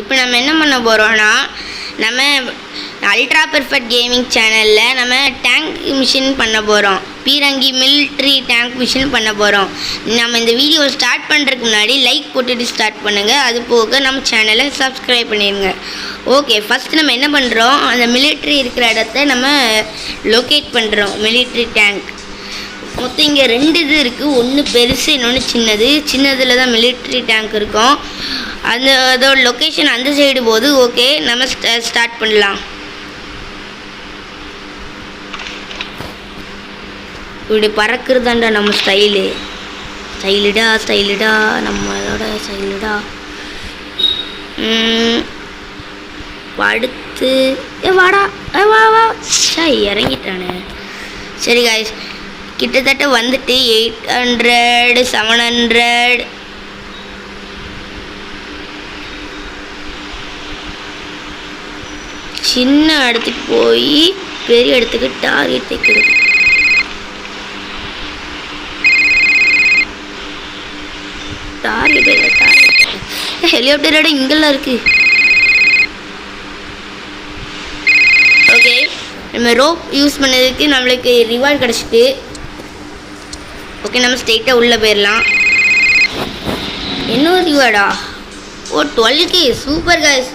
இப்போ நம்ம என்ன பண்ண போகிறோம்னா, நம்ம அல்ட்ரா பெர்ஃபெக்ட் கேமிங் சேனலில் நம்ம டேங்க் மிஷின் பண்ண போகிறோம். பீரங்கி மிலிட்ரி டேங்க் மிஷின் பண்ண போகிறோம். நம்ம இந்த வீடியோ ஸ்டார்ட் பண்ணுறதுக்கு முன்னாடி லைக் போட்டுட்டு ஸ்டார்ட் பண்ணுங்கள். அது போக நம்ம சேனலை சப்ஸ்கிரைப் பண்ணிடுங்க. ஓகே, ஃபஸ்ட்டு நம்ம என்ன பண்ணுறோம், அந்த மிலிட்ரி இருக்கிற இடத்த நம்ம லொக்கேட் பண்ணுறோம். மிலிட்ரி டேங்க் மொத்தம் இங்கே 2 இது இருக்குது. ஒன்று பெருசு, இன்னொன்று சின்னது. சின்னதில் தான் மிலிட்ரி டேங்க் இருக்கும். அதோட லொக்கேஷன் அந்த சைடு போது. ஓகே, நம்ம ஸ்டார்ட் பண்ணலாம். இப்படி பறக்கிறதாண்டா நம்ம ஸ்டைலுடா நம்மளோட ஸ்டைலுடா. அடுத்து வாடா வா இறங்கிட்டானே. சரி காய்ஸ், கிட்டத்தட்ட வந்துட்டு 800 700 சின்ன இடத்துக்கு போய் பெரிய இடத்துக்கு டார்கெட் வைக்கிறது. ஹெலிகாப்டரோட இங்கெல்லாம் இருக்கு. ஓகே, நம்ம ரோப் யூஸ் பண்ணதுக்கு நம்மளுக்கு ரிவார்டு கிடச்சிட்டு. ஓகே, நம்ம ஸ்ட்ரெயிட்டாக உள்ளே போயிடலாம். இன்னொரு ரிவார்டா? ஓ, 12K. Super guys,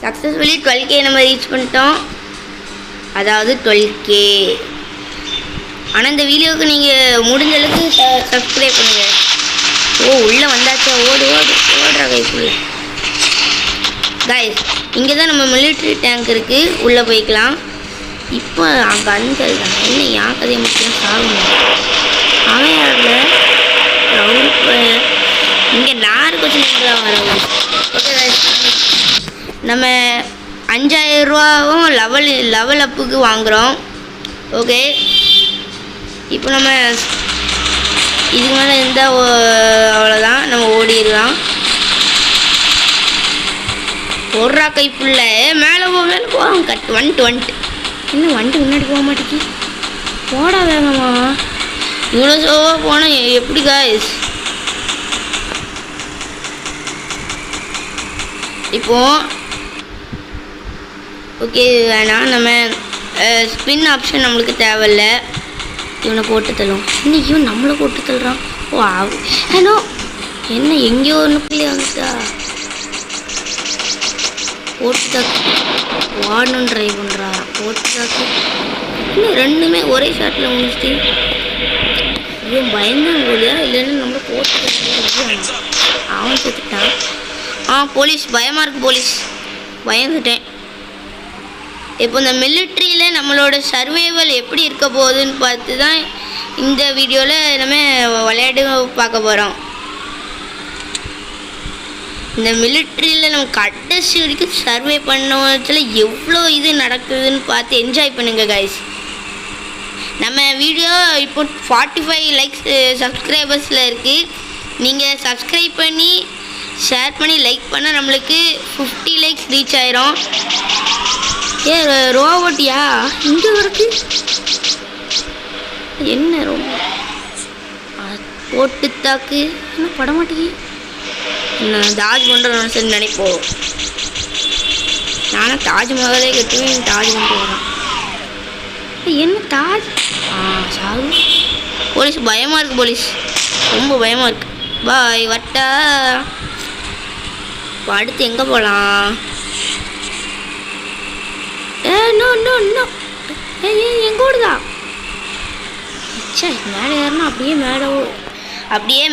successfully 12K நம்ம ரீச் பண்ணிட்டோம். அதாவது 12K. ஆனால் இந்த வீடியோவுக்கு நீங்கள் முடிஞ்ச அளவுக்கு சப்ஸ்கிரைப் பண்ணுங்கள். ஓ, உள்ளே வந்தாச்சா? ஓடுறா கைஸ் உள்ள. காய்ஸ், இங்கே தான் நம்ம மிலிட்ரி டேங்க் இருக்குது. உள்ளே போய்க்கலாம். இப்போ அங்கே அஞ்சல் தான் என்ன என் கதையை முக்கியம் சாகுங்க. அவன் யாரில் இங்கே நாருக்கு வச்சு வரவும். ஓகே காய்ஸ், நம்ம 5000 ரூபாவும் லெவல் அப்புக்கு வாங்குகிறோம். ஓகே, இப்போ நம்ம இதுக்கு மேலே இருந்தால் அவ்வளோதான், நம்ம ஓடிடலாம். ஒரு கைப்புள்ள மேலே போவோம். கட் வந்துட்டு இன்னும் வந்துட்டு முன்னாடி போக மாட்டேங்கி. போடா வேகமா, இவ்வளோ சோவாக போனால் எப்படி காய்ஸ்? இப்போது ஓகே வேணாம், நம்ம ஸ்பின் ஆப்ஷன் நம்மளுக்கு தேவையில்ல. இவனை போட்டு தள்ளும். இன்னைக்கு இவன் நம்மளை போட்டு தள்ளுறான். ஓ ஹலோ, என்ன எங்கேயோ ஒன்றுக்குள்ளே வந்துட்டா. போட்டு தாக்கு வாடணும் ட்ரை பண்ணுறா. போட்டு தாக்கு இன்னும் 2மே ஒரே ஷாட்டில் முடிச்சுட்டு. இவன் பயந்தான் போலியா, இல்லைன்னு நம்மளை போட்டு அவன் செத்துட்டான். போலீஸ் பயமாக இருக்குது. போலீஸ் பயந்துட்டேன். இப்போ இந்த மிலிட்ரியில் நம்மளோட சர்வைவல் எப்படி இருக்க போகுதுன்னு பார்த்து தான் இந்த வீடியோவில் நம்ம விளையாட்டு பார்க்க போகிறோம். இந்த மிலிட்ரியில் நம்ம கடைசி வரைக்கும் சர்வே பண்ணதில் எவ்வளோ இது நடக்குதுன்னு பார்த்து என்ஜாய் பண்ணுங்கள் கைஸ். நம்ம வீடியோ இப்போ 45 லைக்ஸ் சப்ஸ்கிரைபர்ஸில் இருக்குது. நீங்கள் சப்ஸ்கிரைப் பண்ணி ஷேர் பண்ணி லைக் பண்ணால் நம்மளுக்கு 50 லைக்ஸ் ரீச் ஆயிரும். ரோபோட்டியா இங்கே இருக்கு? என்ன ரொம்ப போட்டு தாக்கு என்ன படமாட்டேங்கி. நான் தாஜ் பண்ணுறேன் சரி நினைப்போம். நானும் தாஜ்மஹாலே கட்டுவேன். தாஜ் கொண்டு வரான். என்ன தாஜ்? சாகு. போலீஸ் பயமாக இருக்குது. போலீஸ் ரொம்ப பயமாக இருக்குது. பாய் வட்டா. இப்போ அடுத்து எங்கே போகலாம்? எங்க ஓடுதா? மேலே ஏறினா அப்படியே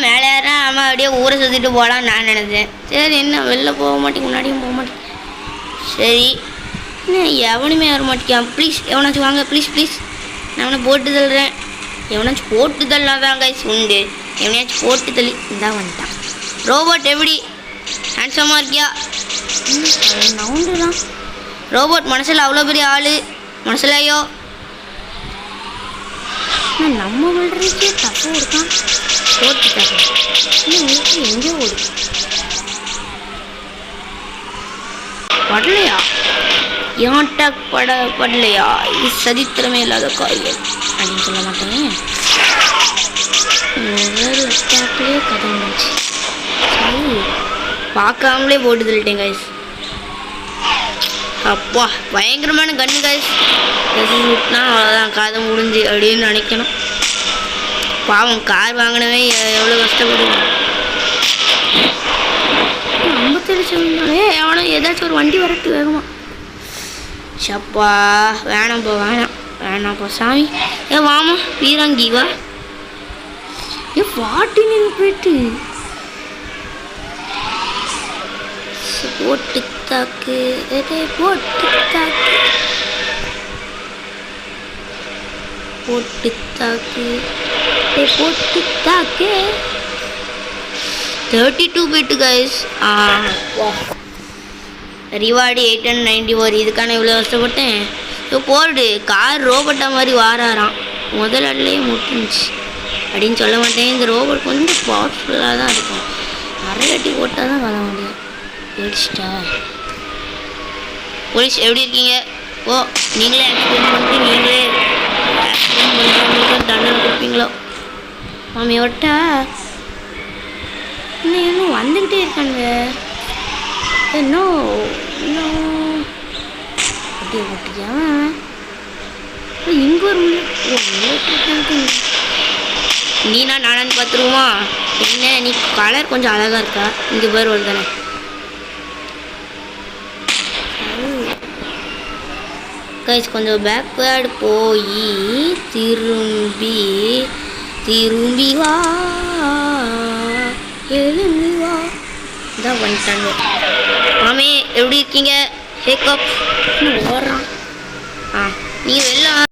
மேலே ஏறினா ஆமாம், அப்படியே ஊரை சுற்றிட்டு போகலான்னு நான் நினைச்சேன். சரி, என்ன வெளில போக மாட்டேங்க, முன்னாடியும் போக மாட்டேங்க. சரி, என்ன எவனுமே ஏற மாட்டேங்கான். ப்ளீஸ் எவனாச்சும் வாங்க, ப்ளீஸ். நான் அவனை போட்டு தள்ளுறேன். எவனாச்சும் போட்டு தள்ளாதான் கைஸ் உண்டு. எவனையாச்சும் போட்டு தள்ளி இந்தா வந்துட்டான். ரோபோட் எப்படி ஹேண்ட்ஸமாக இருக்கியா? நவுண்டு தான் ரோபோட். மனசில் அவ்வளோ பெரிய ஆள் மனசிலையோ. நம்ம விழுறதுக்கே தப்பு இருக்கான். போட்டுட்டாங்க. இன்னும் எங்கேயோ ஓடு படலையா? ஏன்டா படலையா? இது சரித்திரமே இல்லாத காரியம் அப்படின்னு சொல்ல மாட்டேங்க. ஒரு அட்டாக்லேயே கதை முடிச்சு. பார்க்காமலே போட்டு தள்ளிட்டேன் கைஸ். அப்பா பயங்கரமான கன்று கைஸ். விட்டுனா அவ்வளோதான் கதை முடிஞ்சு அப்படின்னு நினைக்கணும். பாவம் கார் வாங்கினவே எவ்வளோ கஷ்டப்படுவோம். 57 செகண்ட். எவனோ ஏதாச்சும் ஒரு வண்டி வரட்டு வேகமா. சப்பா வேணாம்ப்பா வேணாம்ப்பா சாமி. வாமா பீரங்கி வா. 49 போயிட்டு போட்டு தாக்கு போட்டு தாக்கு 32 போயிட்டு கைஸ். ரிவார்டு 894. இதுக்கான இவ்வளோ கஷ்டப்பட்டேன். இப்போ போடு கார் ரோபோட்டா மாதிரி வாராராம். முதல் அடலையே முட்டுச்சு அப்படின்னு சொல்ல மாட்டேன். இந்த ரோபோட் கொஞ்சம் பவர்ஃபுல்லாக தான் இருக்கும். நிறைய கட்டி போட்டால் தான் வர முடியும். போயிடுச்சிட்டா போலீஸ் எப்படி இருக்கீங்க? ஓ நீங்களே ஆக்சிடென்ட் பண்ணிட்டு நீங்களே ஆக்சிடென்ட் பண்ணுறவங்களுக்கு தண்டனை கொடுப்பீங்களோ? மாமி ஒட்டா இன்னும் வந்துக்கிட்டே இருக்கானுங்க. இன்னும் ஒட்டியா இங்கே ஒரு நீனா நானான்னு பார்த்துருவோமா? என்ன நீ கலர் கொஞ்சம் அழகாக இருக்கா. இங்கே பேர் வருது தானே. கைஸ் கொஞ்சம் பேக்வேர்டு போய் திரும்பி வா எழும்பி வா. இதான் பண்ணிட்டாங்க. மாமே எப்படி இருக்கீங்க? ஹேக்கப் ஓடுறான். நீங்கள் வெளில